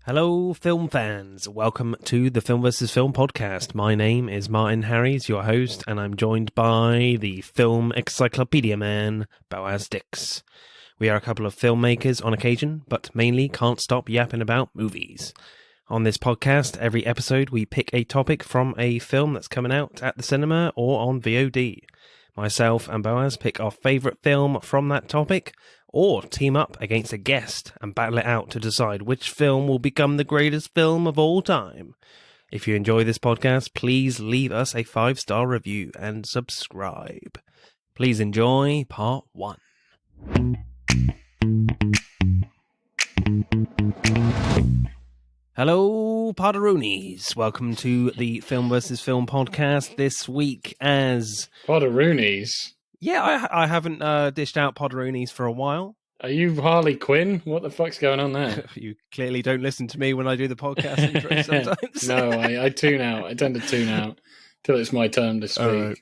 Hello, film fans. Welcome to the Film vs. Film podcast. My name is Martin Harries, your host, and I'm joined by the film encyclopedia man, Boaz Dix. We are a couple of filmmakers on occasion, but mainly can't stop yapping about movies. On this podcast, every episode we pick a topic from a film that's coming out at the cinema or on VOD. Myself and Boaz pick our favourite film from that topic, or team up against a guest and battle it out to decide which film will become the greatest film of all time. If you enjoy this podcast, please leave us a 5-star review and subscribe. Please enjoy part 1. Hello, Podaroonies. Welcome to the Film vs. Film podcast this week as... Podaroonies? Yeah, I haven't dished out Podaroonies for a while. Are you Harley Quinn? What the fuck's going on there? You clearly don't listen to me when I do the podcast intro sometimes. No, I tune out. I tend to tune out till it's my turn to speak.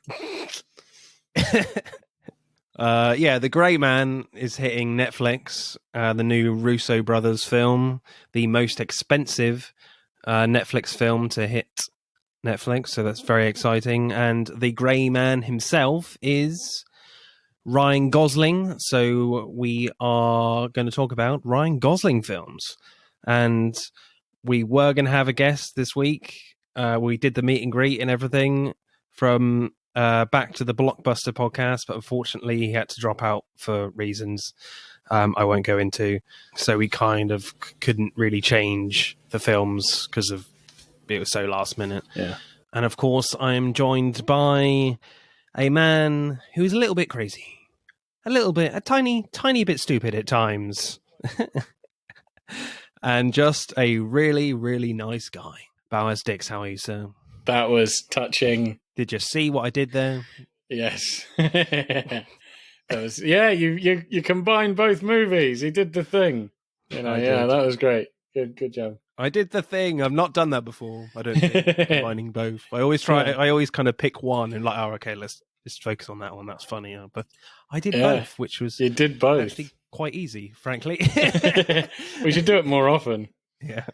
Yeah, The Grey Man is hitting Netflix, the new Russo brothers film, the most expensive Netflix film to hit Netflix, so that's very exciting. And The Grey Man himself is Ryan Gosling, so we are going to talk about Ryan Gosling films. And we were going to have a guest this week. We did the meet and greet and everything from back to the Blockbuster podcast, but unfortunately he had to drop out for reasons I won't go into. So we kind of couldn't really change the films because of it was so last minute. Yeah. And of course, I'm joined by a man who's a little bit crazy, a tiny bit stupid at times, and just a really, really nice guy. Boaz Dix, how are you, sir? That was touching. Did you see what I did there? Yes. That was, yeah, you combined both movies. He did the thing. That was great. Good job. I did the thing. I've not done that before. I don't think combining both. I always kind of pick one and okay, let's just focus on that one. That's funnier. But I did both, which was you did both. Actually quite easy, frankly. We should do it more often. Yeah.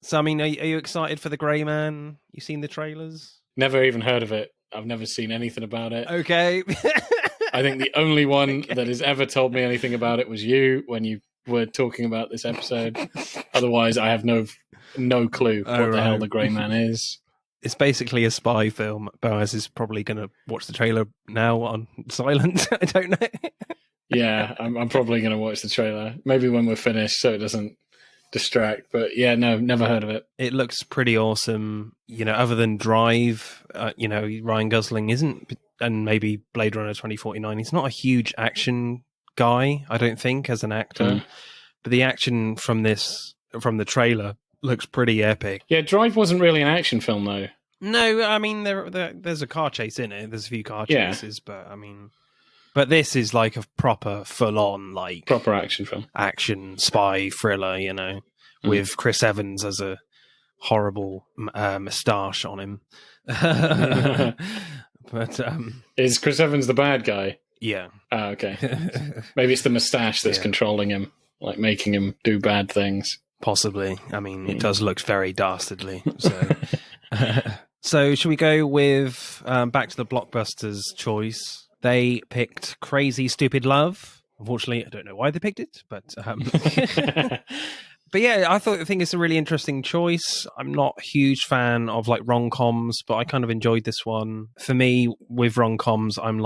So, I mean, are you excited for The Grey Man? You seen the trailers? Never even heard of it. I've never seen anything about it. Okay. I think the only one that has ever told me anything about it was you when you were talking about this episode. Otherwise, I have no clue what the hell The Grey Man is. It's basically a spy film. Boaz is probably going to watch the trailer now on silent. I don't know. Yeah, I'm probably going to watch the trailer. Maybe when we're finished so it doesn't distract. But yeah, no, never heard of it. It looks pretty awesome. Other than Drive, Ryan Gosling isn't, and maybe Blade Runner 2049, he's not a huge action guy, I don't think, as an actor. But the action from the trailer looks pretty epic. Yeah, Drive wasn't really an action film, though. No, I mean, there's a car chase in it. There's a few car chases, but this is like a proper, full-on, proper action film. Action, spy, thriller, with Chris Evans as a horrible moustache on him. But is Chris Evans the bad guy? Yeah. Okay. Maybe it's the moustache that's controlling him, making him do bad things. Possibly. I mean, it does look very dastardly. So, so should we go with back to the Blockbusters choice? They picked Crazy Stupid Love. Unfortunately, I don't know why they picked it, but but yeah, I think it's a really interesting choice. I'm not a huge fan of rom-coms, but I kind of enjoyed this one. For me, with rom-coms, I'm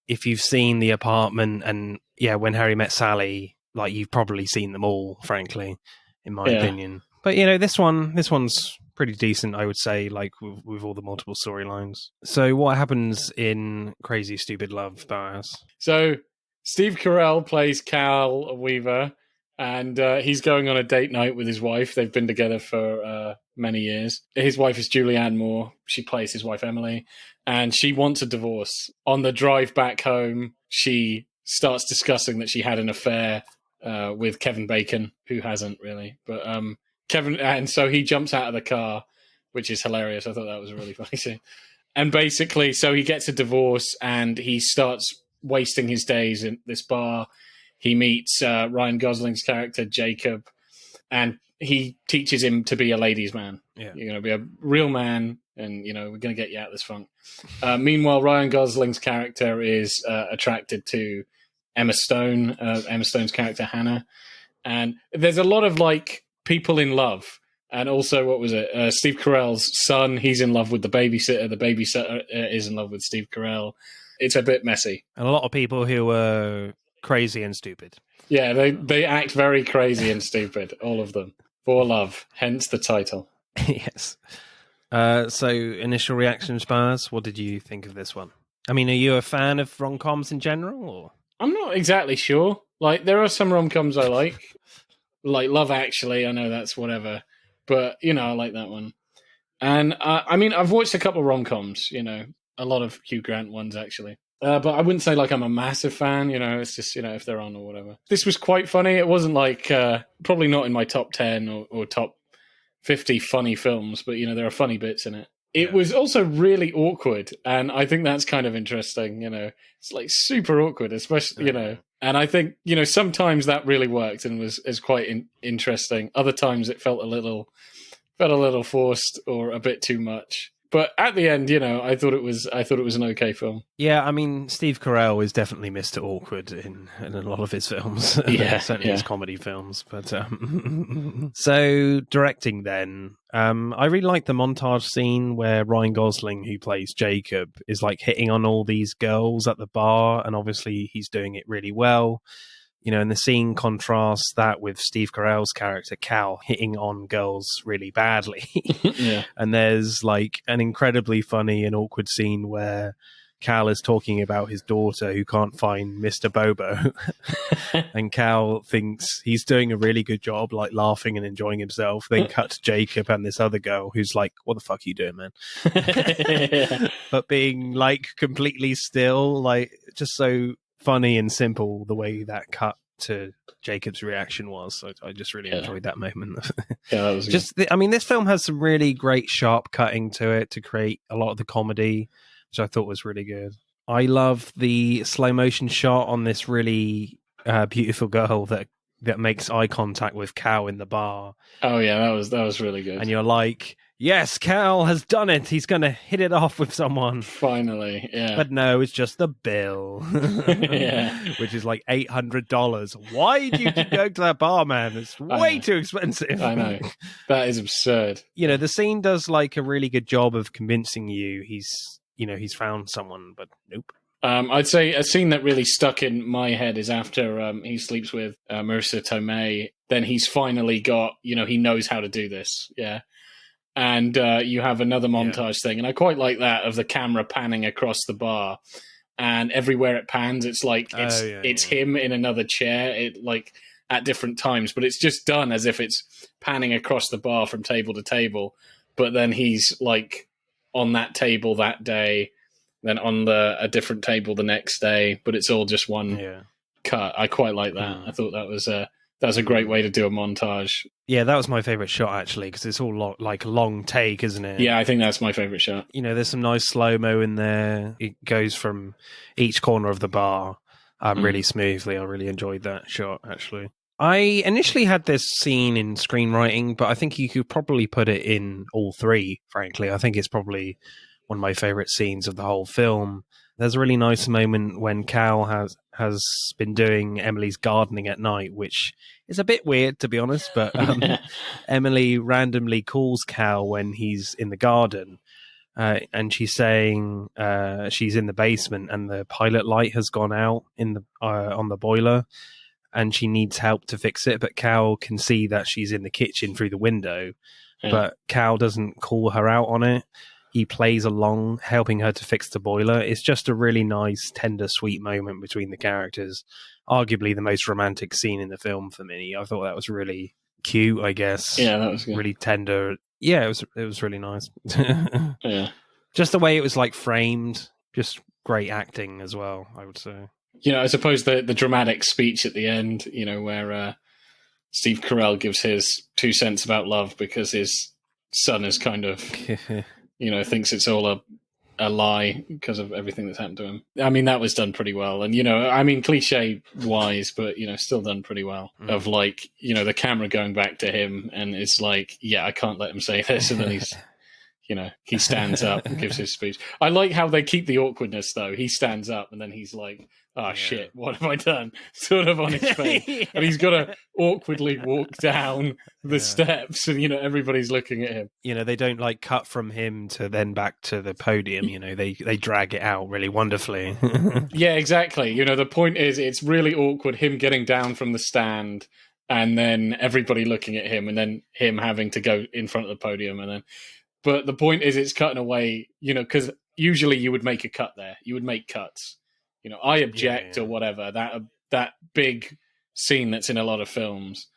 if you've seen The Apartment and When Harry Met Sally, you've probably seen them all, frankly, in my opinion. But this one's pretty decent, I would say, with all the multiple storylines. So what happens in Crazy Stupid Love, Boaz? So Steve Carell plays Cal Weaver, and he's going on a date night with his wife. They've been together for many years. His wife is Julianne Moore. She plays his wife, Emily, and she wants a divorce. On the drive back home, she starts discussing that she had an affair with Kevin Bacon, who hasn't really, but Kevin, and so he jumps out of the car, which is hilarious. I thought that was a really funny scene. And basically, so he gets a divorce and he starts wasting his days in this bar. He meets Ryan Gosling's character, Jacob, and he teaches him to be a ladies' man. Yeah. You're going to be a real man, and we're going to get you out of this funk. Meanwhile, Ryan Gosling's character is attracted to Emma Stone, Emma Stone's character Hannah, and there's a lot of like people in love. And also, what was it? Steve Carell's son, he's in love with the babysitter. The babysitter is in love with Steve Carell. It's a bit messy. And a lot of people who are crazy and stupid. Yeah, they act very crazy and stupid, all of them. For love, hence the title. Yes. So, initial reactions, Baz, what did you think of this one? I mean, are you a fan of rom-coms in general? Or? I'm not exactly sure. Like, there are some rom-coms I like Love Actually, I know that's whatever. But, I like that one. And, I mean, I've watched a couple of rom-coms, a lot of Hugh Grant ones, actually. But I wouldn't say, like, I'm a massive fan, it's just, if they're on or whatever. This was quite funny. It wasn't, like, probably not in my top 10 or top 50 funny films, but, there are funny bits in it. It was also really awkward, and I think that's kind of interesting, It's, like, super awkward, especially, And I think, sometimes that really worked and is quite interesting. Other times it felt a little forced or a bit too much. But at the end, I thought it was an okay film. Yeah, I mean, Steve Carell is definitely Mr. Awkward in a lot of his films. Yeah, certainly his comedy films. But so directing then, I really like the montage scene where Ryan Gosling, who plays Jacob, is like hitting on all these girls at the bar, and obviously he's doing it really well. And the scene contrasts that with Steve Carell's character, Cal, hitting on girls really badly. Yeah. And there's like an incredibly funny and awkward scene where Cal is talking about his daughter who can't find Mr. Bobo. And Cal thinks he's doing a really good job, like laughing and enjoying himself. Then cut to Jacob and this other girl who's like, what the fuck are you doing, man? Yeah. But being like completely still, like just so funny and simple the way that cut to Jacob's reaction was. So I just really enjoyed that moment. Yeah, that was just I mean, this film has some really great sharp cutting to it to create a lot of the comedy, which I thought was really good. I love the slow motion shot on this really beautiful girl that makes eye contact with Cal in the bar. Oh yeah, that was really good. And you're like, yes, Cal has done it. He's going to hit it off with someone. Finally, yeah. But no, it's just the bill. Yeah. Which is like $800. Why do you keep going to that bar, man? It's way too expensive. I know. That is absurd. The scene does like a really good job of convincing you he's found someone, but nope. I'd say a scene that really stuck in my head is after he sleeps with Marissa Tomei. Then he's finally got, he knows how to do this. Yeah. And you have another montage thing. And I quite like that of the camera panning across the bar. And everywhere it pans, it's like it's him in another chair, it like at different times. But it's just done as if it's panning across the bar from table to table. But then he's like on that table that day, then on a different table the next day. But it's all just one cut. I quite like that. I thought that was a great way to do a montage. Yeah, that was my favourite shot, actually, because it's all like a long take, isn't it? Yeah, I think that's my favourite shot. There's some nice slow-mo in there. It goes from each corner of the bar really smoothly. I really enjoyed that shot, actually. I initially had this scene in screenwriting, but I think you could probably put it in all three, frankly. I think it's probably one of my favourite scenes of the whole film. There's a really nice moment when Cal has been doing Emily's gardening at night, which is a bit weird, to be honest, but Emily randomly calls Cal when he's in the garden, and she's saying she's in the basement and the pilot light has gone out in the on the boiler, and she needs help to fix it, but Cal can see that she's in the kitchen through the window, but Cal doesn't call her out on it. He plays along, helping her to fix the boiler. It's just a really nice, tender, sweet moment between the characters. Arguably the most romantic scene in the film for me. I thought that was really cute, I guess. Yeah, that was good. Really tender. Yeah, it was really nice. Yeah. Just the way it was like framed, just great acting as well, I would say. I suppose the dramatic speech at the end, where Steve Carell gives his 2 cents about love because his son is kind of... thinks it's all a lie because of everything that's happened to him. I mean, that was done pretty well. And, I mean, cliche wise, but, still done pretty well. Of like, the camera going back to him and it's like, yeah, I can't let him say this. And then he's, he stands up and gives his speech. I like how they keep the awkwardness though. He stands up and then he's like, oh shit, what have I done? Sort of on his face. Yeah. And he's got to awkwardly walk down the steps and, everybody's looking at him. They don't like cut from him to then back to the podium. They drag it out really wonderfully. Yeah, exactly. The point is it's really awkward him getting down from the stand and then everybody looking at him and then him having to go in front of the podium and then... But the point is it's cutting away, because usually you would make a cut there. You would make cuts. I object or whatever. That big scene that's in a lot of films,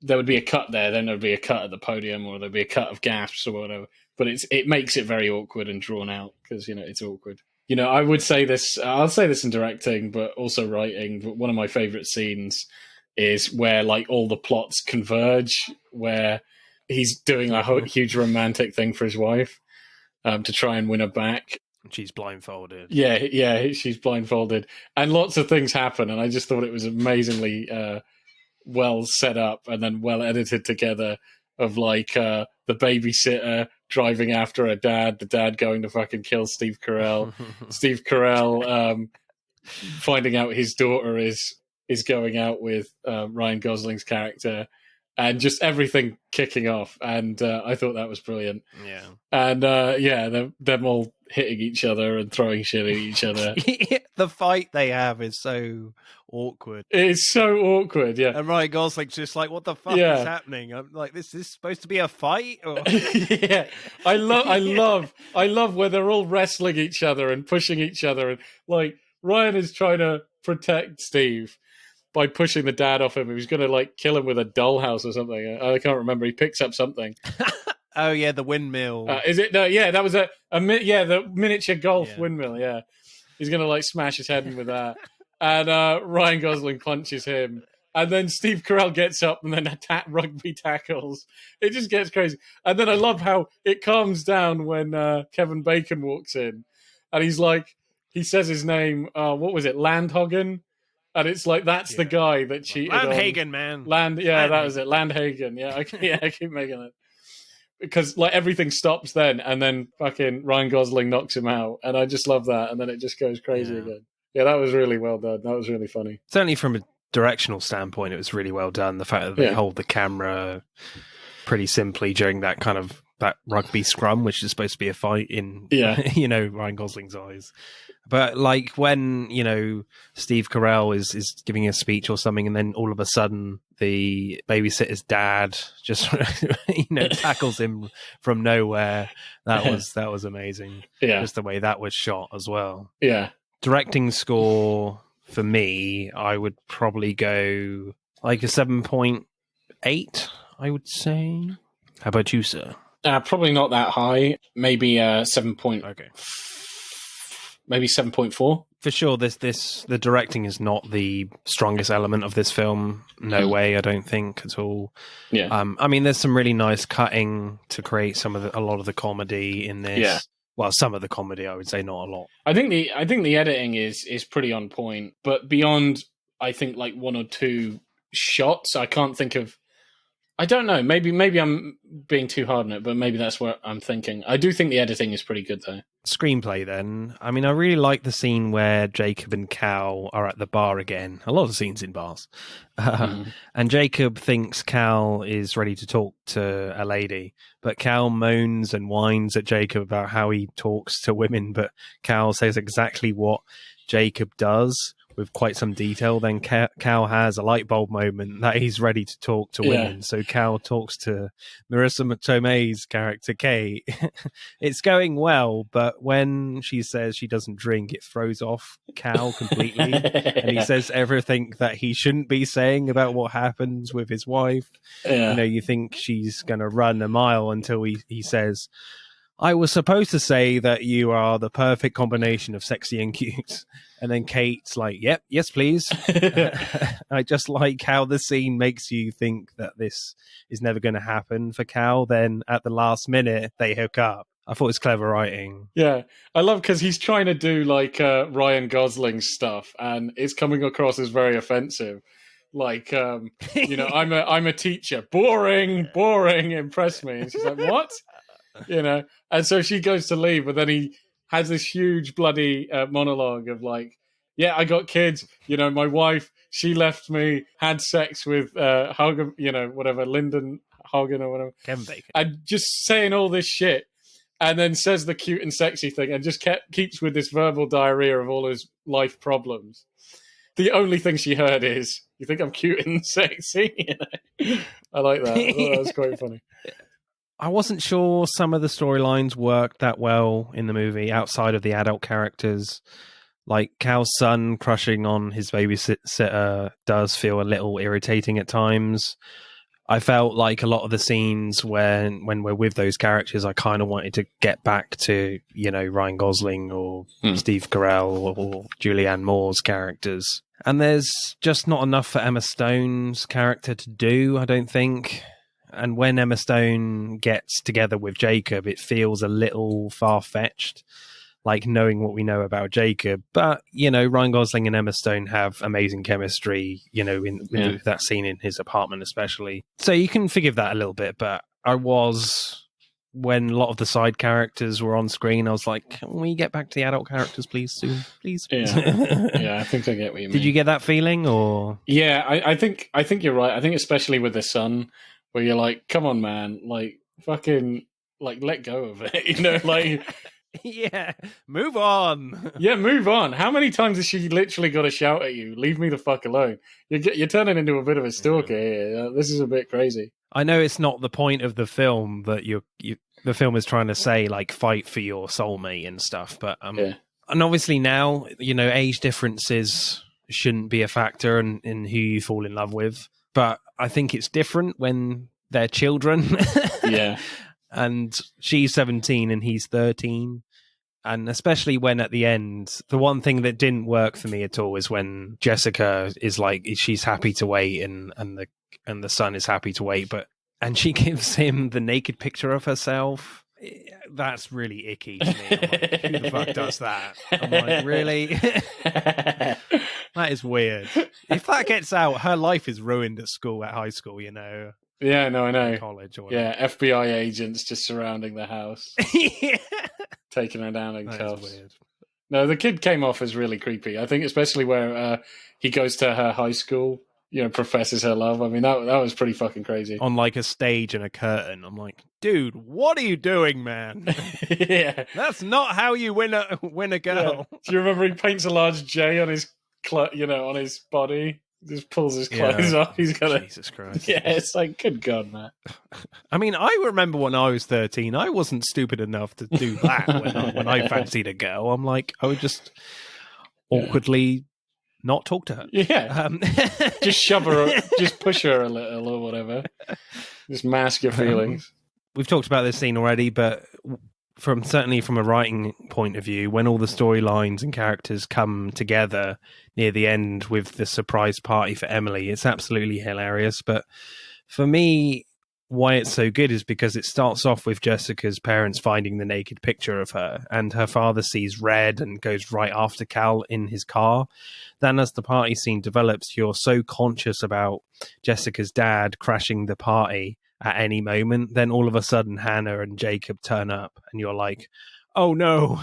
there would be a cut there, then there'd be a cut at the podium or there'd be a cut of gasps or whatever. But it makes it very awkward and drawn out because, it's awkward. I would say this, I'll say this in directing, but also writing. But one of my favorite scenes is where like all the plots converge, where he's doing a huge romantic thing for his wife to try and win her back. She's blindfolded. Yeah, she's blindfolded. And lots of things happen, and I just thought it was amazingly well set up and then well edited together of like the babysitter driving after her dad, the dad going to fucking kill Steve Carell, Steve Carell finding out his daughter is going out with Ryan Gosling's character, and just everything kicking off. And I thought that was brilliant. Yeah. And them all hitting each other and throwing shit at each other. The fight they have is so awkward. It's so awkward, yeah. And Ryan Gosling's just like, what the fuck is happening? I'm like, this is supposed to be a fight? Or... Yeah. I love where they're all wrestling each other and pushing each other. And like Ryan is trying to protect Steve by pushing the dad off him. He was going to like kill him with a dollhouse or something. I can't remember. He picks up something. Oh yeah, the windmill. Is it? No, yeah, that was the miniature golf windmill. Yeah, he's going to like smash his head in with that. And Ryan Gosling punches him. And then Steve Carell gets up and then rugby tackles. It just gets crazy. And then I love how it calms down when Kevin Bacon walks in. And he's like, he says his name, what was it, Landhagen? And it's like, that's the guy that cheated Landhagen, man. That was it, Landhagen. Yeah, I keep making it. Because like everything stops then, and then fucking Ryan Gosling knocks him out. And I just love that. And then it just goes crazy again. Yeah, that was really well done. That was really funny. Certainly from a directional standpoint, it was really well done. The fact that they hold the camera pretty simply during that kind of that rugby scrum, which is supposed to be a fight in, Ryan Gosling's eyes. But like when, Steve Carell is giving a speech or something, and then all of a sudden the babysitter's dad just, tackles him from nowhere. That was amazing. Yeah. Just the way that was shot as well. Yeah. Directing score for me, I would probably go like a 7.8, I would say. How about you, sir? Probably not that high. Maybe 7. Okay. Maybe 7.4. For sure, the directing is not the strongest element of this film. No way, I don't think at all. Yeah. I mean, there's some really nice cutting to create a lot of the comedy in this. Yeah. Well, some of the comedy, I would say, not a lot. I think the editing is pretty on point, but beyond, I think like one or two shots, I can't think of. I don't know. Maybe I'm being too hard on it, but maybe that's what I'm thinking. I do think the editing is pretty good, though. Screenplay, then. I mean, I really like the scene where Jacob and Cal are at the bar again. A lot of scenes in bars. And Jacob thinks Cal is ready to talk to a lady, but Cal moans and whines at Jacob about how he talks to women, but Cal says exactly what Jacob does with quite some detail. Then Cal has a light bulb moment that he's ready to talk to women. So Cal talks to Marissa Tomei's character, Kate. It's going well, but when she says she doesn't drink, it throws off Cal completely. And he says everything that he shouldn't be saying about what happens with his wife. Yeah. You think she's going to run a mile until he says, I was supposed to say that you are the perfect combination of sexy and cute. And then Kate's like, yep, yes, please. I just like how the scene makes you think that this is never going to happen for Cal. Then at the last minute, they hook up. I thought it was clever writing. Yeah, I love because he's trying to do like Ryan Gosling stuff, and it's coming across as very offensive. Like, I'm a teacher, boring, boring, impress me, and she's like, what? And so she goes to leave, but then he has this huge bloody monologue of like, yeah, I got kids, my wife, she left me, had sex with Hagen, whatever, Lyndon Hagen or whatever, Kevin Bacon, and just saying all this shit, and then says the cute and sexy thing, and just keeps with this verbal diarrhea of all his life problems. The only thing she heard is, "You think I'm cute and sexy?" I like that. I thought that was quite funny. I wasn't sure some of the storylines worked that well in the movie outside of the adult characters. Like Cal's son crushing on his babysitter does feel a little irritating at times. I felt like a lot of the scenes when we're with those characters, I kind of wanted to get back to, Ryan Gosling or Steve Carell or Julianne Moore's characters. And there's just not enough for Emma Stone's character to do, I don't think. And when Emma Stone gets together with Jacob, it feels a little far-fetched, like knowing what we know about Jacob. But, Ryan Gosling and Emma Stone have amazing chemistry, in that scene in his apartment especially. So you can forgive that a little bit. But when a lot of the side characters were on screen, I was like, can we get back to the adult characters, please, soon? Please. Yeah, I think I get what you mean. Did you get that feeling? Or yeah, I think you're right. I think especially with the son, where you're like, come on, man, like, fucking, like, let go of it, like... Yeah, move on. Yeah, move on. How many times has she literally got to shout at you, leave me the fuck alone? You're turning into a bit of a stalker here. This is a bit crazy. I know it's not the point of the film that the film is trying to say, like, fight for your soulmate and stuff, but and obviously now, age differences shouldn't be a factor in who you fall in love with, but I think it's different when they're children. Yeah. And she's 17 and he's 13. And especially when at the end, the one thing that didn't work for me at all is when Jessica is like, she's happy to wait and the son is happy to wait, and she gives him the naked picture of herself. That's really icky to me. I'm like, who the fuck does that? I'm like, really? That is weird. If that gets out, her life is ruined at high school, Yeah, no, I know. College or whatever. Yeah, FBI agents just surrounding the house. Yeah. Taking her down in That cuffs. is weird. No, the kid came off as really creepy. I think especially where he goes to her high school, professes her love. I mean, that was pretty fucking crazy. On like a stage and a curtain. I'm like, dude, what are you doing, man? Yeah. That's not how you win a girl. Yeah. Do you remember he paints a large J on his on his body? Just pulls his clothes off. He's got Jesus Christ. Yeah, it's like, good God, Matt. I mean, I remember when I was 13, I wasn't stupid enough to do that when I fancied a girl. I'm like, I would just awkwardly not talk to her. Yeah. Just shove her, just push her a little or whatever. Just mask your feelings. We've talked about this scene already, but certainly from a writing point of view, when all the storylines and characters come together near the end with the surprise party for Emily, it's absolutely hilarious. But for me, why it's so good is because it starts off with Jessica's parents finding the naked picture of her, and her father sees red and goes right after Cal in his car. Then as the party scene develops, you're so conscious about Jessica's dad crashing the party at any moment. Then all of a sudden Hannah and Jacob turn up and you're like, oh no.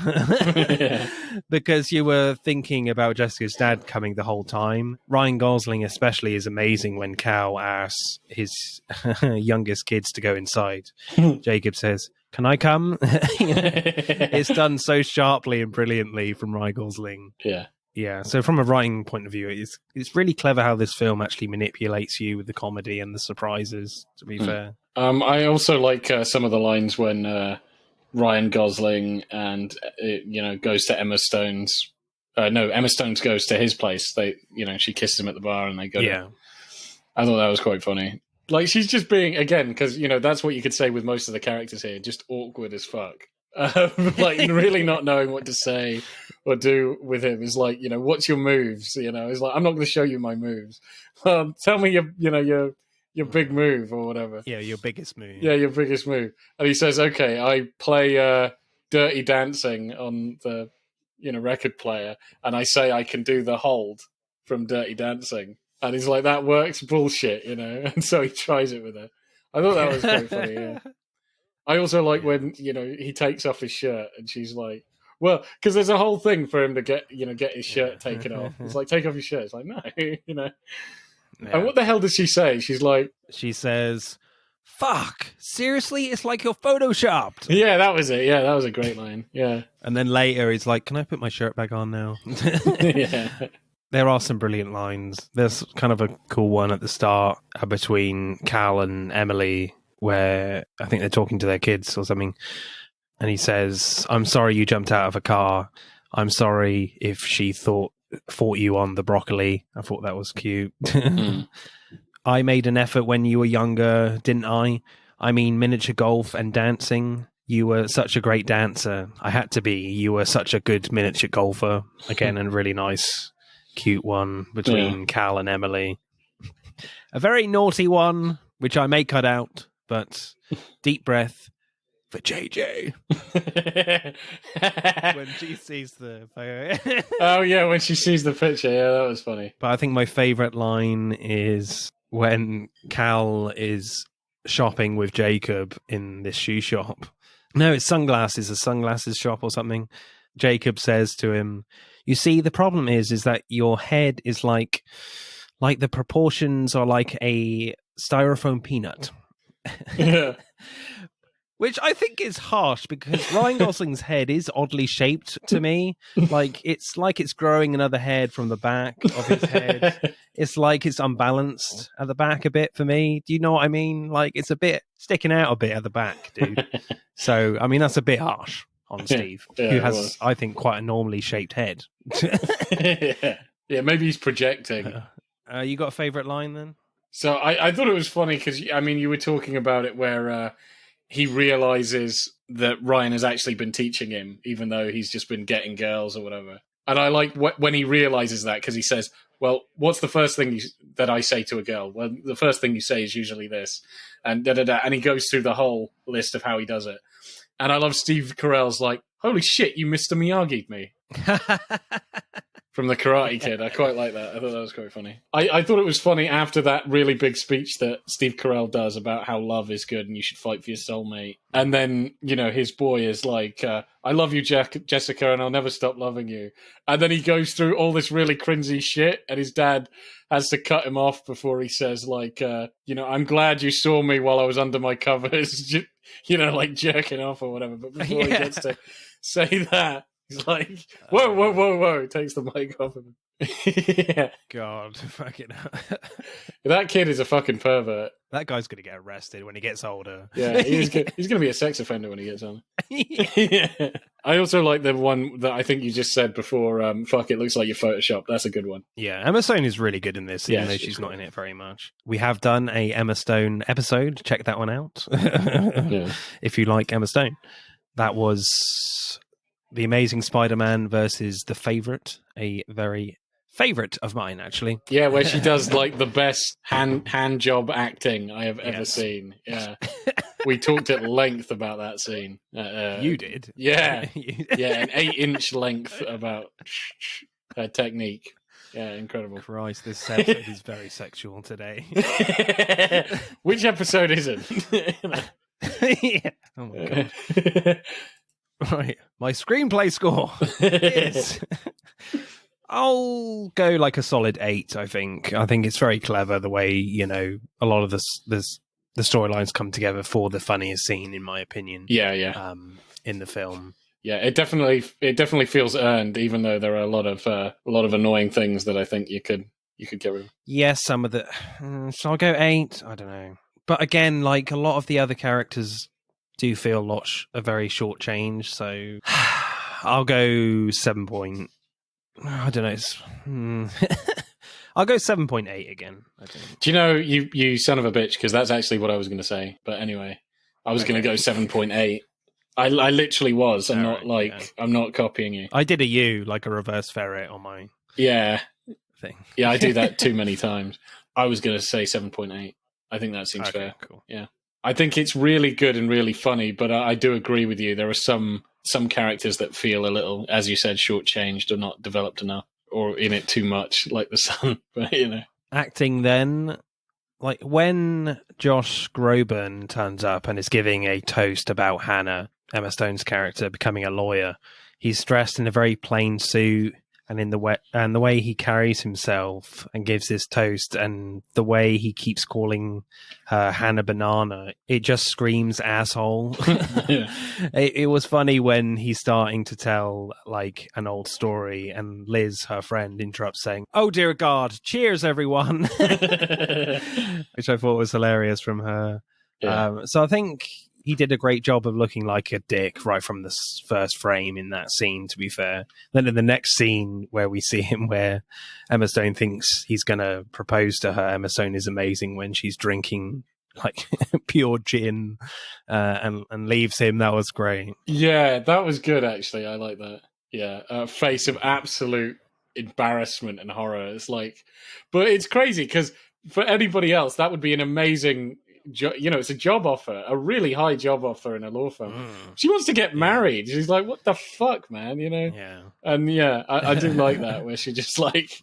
Because you were thinking about Jessica's dad coming the whole time. Ryan Gosling especially is amazing when Cal asks his youngest kids to go inside. Jacob says, can I come? It's done so sharply and brilliantly from Ryan Gosling. Yeah, so from a writing point of view, it's really clever how this film actually manipulates you with the comedy and the surprises, to be fair. I also like some of the lines when Ryan Gosling and goes to Emma Stone's. Emma Stone's goes to his place. She kisses him at the bar and they go. Yeah, I thought that was quite funny. Like, she's just being, again, because that's what you could say with most of the characters here, just awkward as fuck. Like, really not knowing what to say or do with him is like, what's your moves? It's like, I'm not going to show you my moves. Tell me your your big move or whatever. Yeah, your biggest move. Yeah, your biggest move. And he says, okay, I play Dirty Dancing on the record player, and I say I can do the hold from Dirty Dancing. And he's like, that works, bullshit, And so he tries it with her. I thought that was quite funny, yeah. I also like when, he takes off his shirt and she's like, well, because there's a whole thing for him to get his shirt taken off. It's like, take off your shirt. It's like, no, Yeah. And what the hell does she say? She's like... She says, fuck, seriously? It's like you're photoshopped. Yeah, that was it. Yeah, that was a great line. Yeah. And then later he's like, can I put my shirt back on now? Yeah. There are some brilliant lines. There's kind of a cool one at the start between Cal and Emily where I think they're talking to their kids or something. And he says, I'm sorry you jumped out of a car. I'm sorry if she fought you on the broccoli. I thought that was cute. I made an effort when you were younger, didn't I? I mean, miniature golf and dancing. You were such a great dancer. I had to be. You were such a good miniature golfer. Again, a really nice, cute one between Cal and Emily. A very naughty one, which I may cut out, but deep breath for JJ. When she sees the photo. Oh, yeah, when she sees the picture. Yeah, that was funny. But I think my favourite line is when Cal is shopping with Jacob in this shoe shop. No, it's sunglasses, a sunglasses shop or something. Jacob says to him, you see, the problem is that your head is like the proportions are like a styrofoam peanut. Yeah. Which I think is harsh because Ryan Gosling's head is oddly shaped to me. It's growing another head from the back of his head. It's like it's unbalanced at the back a bit for me. Do you know what I mean? Like it's a bit sticking out a bit at the back, dude. So, I mean, that's a bit harsh on Steve, who has, I think, quite a normally shaped head. Yeah, maybe he's projecting. You got a favourite line then? So I thought it was funny because, I mean, you were talking about it where he realizes that Ryan has actually been teaching him, even though he's just been getting girls or whatever. And I like when he realizes that because he says, well, what's the first thing that I say to a girl? Well, the first thing you say is usually this. And da-da-da. And he goes through the whole list of how he does it. And I love Steve Carell's like, holy shit, you Mr. Miyagi'd me. From the Karate Kid. I quite like that. I thought that was quite funny. I thought it was funny after that really big speech that Steve Carell does about how love is good and you should fight for your soulmate. And then, his boy is like, I love you, Jessica, and I'll never stop loving you. And then he goes through all this really cringy shit, and his dad has to cut him off before he says, like, I'm glad you saw me while I was under my covers, like jerking off or whatever. But before he gets to say that, he's like, whoa, takes the mic off him. Yeah. God, fucking that kid is a fucking pervert. That guy's going to get arrested when he gets older. Yeah, he's going to be a sex offender when he gets on. Yeah. I also like the one that I think you just said before, fuck, it looks like you're photoshopped. That's a good one. Yeah, Emma Stone is really good in this, even though she's not in it very much. We have done a Emma Stone episode. Check that one out. If you like Emma Stone. That was The Amazing Spider-Man versus The Favourite, a very favourite of mine, actually. Yeah, where she does like the best hand job acting I have ever seen. Yeah. We talked at length about that scene. You did? Yeah. Yeah, an 8-inch length about her technique. Yeah, incredible. Christ, this episode is very sexual today. Which episode isn't? Yeah. Oh my God. Right, my screenplay score is... I'll go like a solid 8, I think. I think it's very clever the way, a lot of the storylines come together for the funniest scene, in my opinion. Yeah. In the film. Yeah, it definitely feels earned, even though there are a lot of annoying things that I think you could get rid of. Yes, some of the... so I'll go 8? I don't know. But again, like a lot of the other characters do feel a very short change, so I'll go 7 point... I don't know. I'll go 7.8 again, I think. Do you know, you son of a bitch, because that's actually what I was going to say. But anyway, I was going to go 7.8. I literally was. I'm I'm not copying you. I did a U, like a reverse ferret on my thing. Yeah, I do that too many times. I was going to say 7.8. I think that seems fair. Cool. Yeah. I think it's really good and really funny, but I do agree with you. There are some characters that feel a little, as you said, shortchanged or not developed enough, or in it too much, like the son. But acting then, like when Josh Groban turns up and is giving a toast about Hannah, Emma Stone's character, becoming a lawyer, he's dressed in a very plain suit, and the way he carries himself and gives his toast, and the way he keeps calling her Hannah Banana, it just screams asshole. It was funny when he's starting to tell like an old story, and Liz, her friend, interrupts saying, "Oh dear God, cheers everyone," which I thought was hilarious from her. Yeah. So I think he did a great job of looking like a dick right from the first frame in that scene, to be fair. Then in the next scene where we see him, where Emma Stone thinks he's going to propose to her, Emma Stone is amazing when she's drinking like pure gin and leaves him. That was great. Yeah, that was good, actually. I like that. Yeah, face of absolute embarrassment and horror. It's like, but it's crazy because for anybody else, that would be an amazing it's a job offer, a really high job offer in a law firm. She wants to get married. She's like, what the fuck, man? Yeah. And I do like that, where she just like,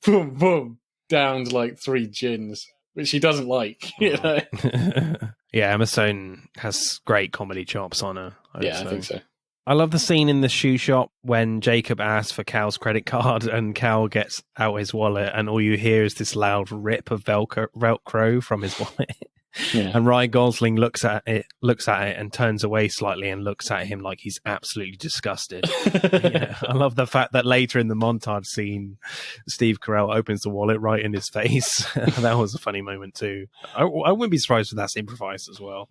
boom, boom, downed like 3 gins, which she doesn't like, Yeah, Emma Stone has great comedy chops on her. I think so. I love the scene in the shoe shop when Jacob asks for Cal's credit card and Cal gets out his wallet, and all you hear is this loud rip of Velcro from his wallet. Yeah. And Ryan Gosling looks at it and turns away slightly and looks at him like he's absolutely disgusted. I love the fact that later in the montage scene, Steve Carell opens the wallet right in his face. That was a funny moment too. I wouldn't be surprised if that's improvised as well,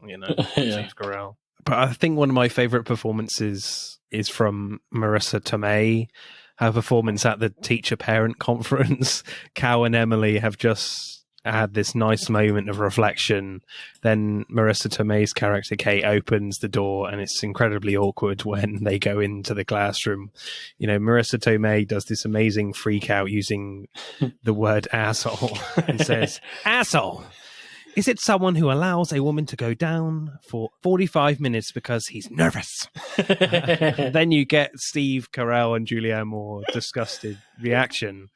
Steve Carell. But I think one of my favorite performances is from Marissa Tomei. Her performance at the teacher-parent conference. Cal and Emily have just had this nice moment of reflection. Then Marissa Tomei's character Kate opens the door, and it's incredibly awkward when they go into the classroom. Marissa Tomei does this amazing freak out using the word asshole and says, "Asshole. Is it someone who allows a woman to go down for 45 minutes because he's nervous?" Then you get Steve Carell and Julianne Moore disgusted reaction.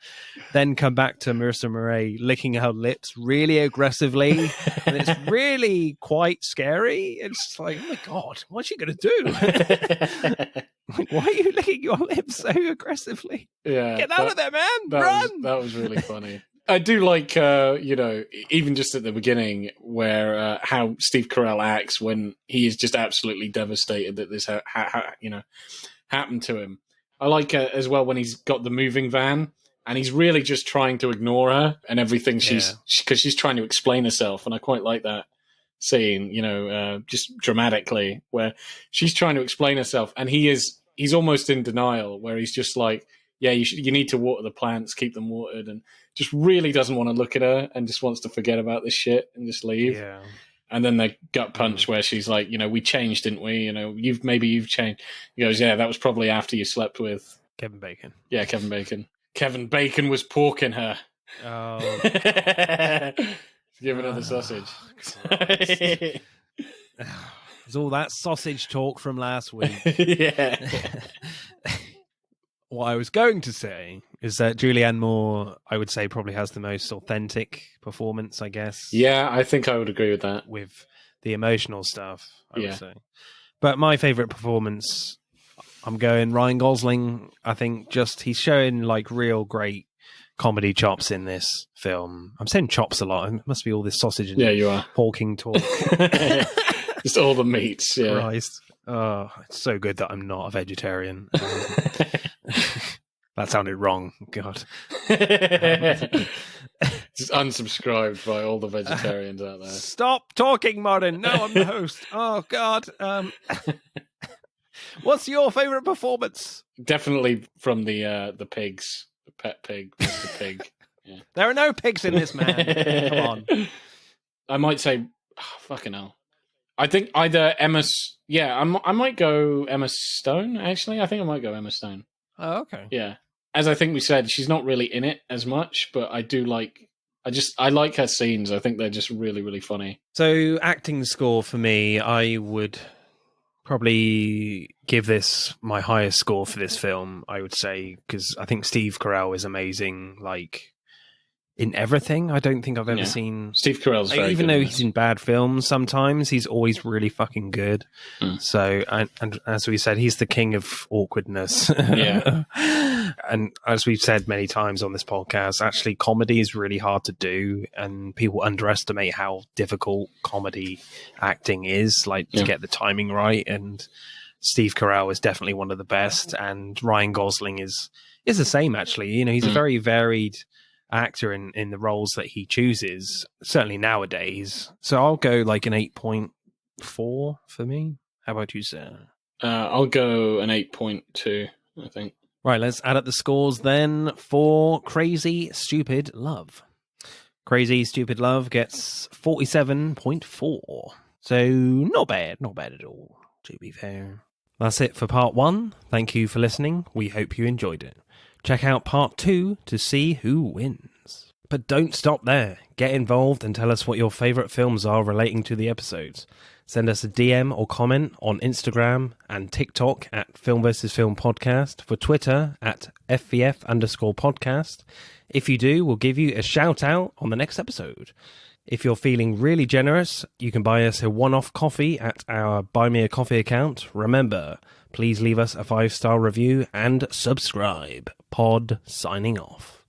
Then come back to Marissa Tomei licking her lips really aggressively. And it's really quite scary. It's like, oh my God, what's she going to do? Like, why are you licking your lips so aggressively? Yeah, Get out of there, man! Run! That was really funny. I do like, even just at the beginning, where how Steve Carell acts when he is just absolutely devastated that this happened to him. I like as well when he's got the moving van and he's really just trying to ignore her and everything because she's trying to explain herself, and I quite like that scene, just dramatically, where she's trying to explain herself and he's almost in denial, where he's just like, yeah, you need to water the plants, keep them watered, and just really doesn't want to look at her and just wants to forget about this shit and just leave. Yeah. And then the gut punch where she's like, we changed, didn't we? You've changed. He goes, yeah, that was probably after you slept with Kevin Bacon. Yeah, Kevin Bacon. Kevin Bacon was porking her. Oh. Give another sausage. It's all that sausage talk from last week. Yeah. What I was going to say is that Julianne Moore, I would say, probably has the most authentic performance, I guess. Yeah, I think I would agree with that. With the emotional stuff, I would say. But my favourite performance, I'm going Ryan Gosling. I think he's showing like real great comedy chops in this film. I'm saying chops a lot. It must be all this sausage and you are. porking talk. Just all the meats, yeah. Christ. Oh, it's so good that I'm not a vegetarian. That sounded wrong. God. Just unsubscribed by all the vegetarians out there. Stop talking, Martin. No, I'm the host. Oh, God. What's your favourite performance? Definitely from the pigs. The pet pig, Mr. Pig. Yeah. There are no pigs in this, man. Come on. I might say, fucking hell. I think either I might go Emma Stone, actually. I think I might go Emma Stone. Oh, okay. Yeah. As I think we said, she's not really in it as much, but I do like I like her scenes. I think they're just really, really funny. So, acting score for me, I would probably give this my highest score for this film, I would say, because I think Steve Carell is amazing, like, in everything. I don't think I've ever seen... Steve Carell's like, very even good though in he's in bad films sometimes, he's always really fucking good. So, and as we said, he's the king of awkwardness. Yeah. And as we've said many times on this podcast, actually comedy is really hard to do, and people underestimate how difficult comedy acting is, like, to get the timing right. And Steve Carell is definitely one of the best, and Ryan Gosling is the same, actually. You know, he's a very varied actor in the roles that he chooses, certainly nowadays. So I'll go like an 8.4 for me. How about you, sir? I'll go an 8.2, I think. Right, let's add up the scores then for Crazy Stupid Love. Crazy Stupid Love gets 47.4. So not bad at all, to be fair. That's it for part 1. Thank you for listening. We hope you enjoyed it. Check out part 2 to see who wins. But don't stop there. Get involved and tell us what your favourite films are relating to the episodes. Send us a DM or comment on Instagram and TikTok at Film vs. Film Podcast, for Twitter at FVF_podcast. If you do, we'll give you a shout out on the next episode. If you're feeling really generous, you can buy us a one-off coffee at our Buy Me a Coffee account. Remember, please leave us a 5-star review and subscribe. Pod signing off.